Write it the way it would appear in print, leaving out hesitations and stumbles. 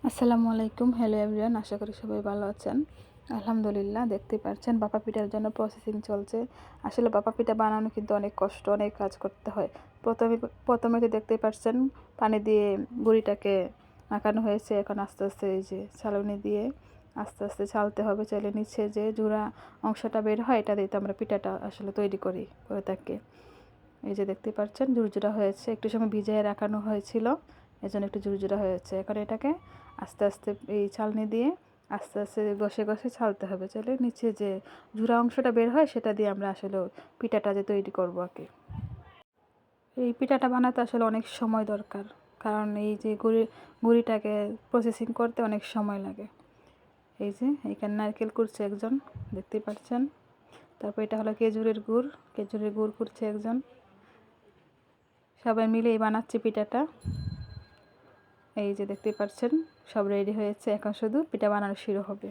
আসসালামু আলাইকুম। Hello everyone, আশা করি সবাই ভালো আছেন। আলহামদুলিল্লাহ, দেখতেই পাচ্ছেন ভাপা পিঠার জন্য প্রসেসিং চলছে। আসলে ভাপা পিঠা বানানো কিন্তু অনেক কষ্ট, অনেক কাজ করতে হয়। প্রথমে প্রথমে তো দেখতেই পাচ্ছেন পানি দিয়ে গুঁড়িটাকে মাখানো হয়েছে। এখন আস্তে আস্তে এই যে ছালনি দিয়ে আস্তে আস্তে ছালতে হবে। চাইলে নিচে যে জোড়া অংশটা বের হয় এটা দিয়ে তো আমরা পিঠাটা আসলে তৈরি করে থাকি। এই যে দেখতে পাচ্ছেন ঝুরঝুরা হয়েছে, একটু সময় ভিজিয়ে রাখানো হয়েছিল, এজন্য একটু ঝুরঝুরা হয়েছে। এখন এটাকে আস্তে আস্তে এই ছালনি দিয়ে আস্তে আস্তে ঘষে ঘষে ছালতে হবে। চাইলে নিচে যে ঝুরা অংশটা বের হয় সেটা দিয়ে আমরা আসলে পিঠাটা যে তৈরি করবো আর কি। এই পিঠাটা বানাতে আসলে অনেক সময় দরকার, কারণ এই যে গুঁড়িটাকে প্রসেসিং করতে অনেক সময় লাগে। এই যে এখানে নারকেল কুড়ছে একজন, দেখতেই পাচ্ছেন। তারপর এটা হলো খেজুরের গুড় কুড়ছে একজন। সবাই মিলেই বানাচ্ছে পিঠাটা। এই যে দেখতেই পাচ্ছেন সব রেডি হয়েছে, এখন শুধু পিঠা বানানো শুরু হবে।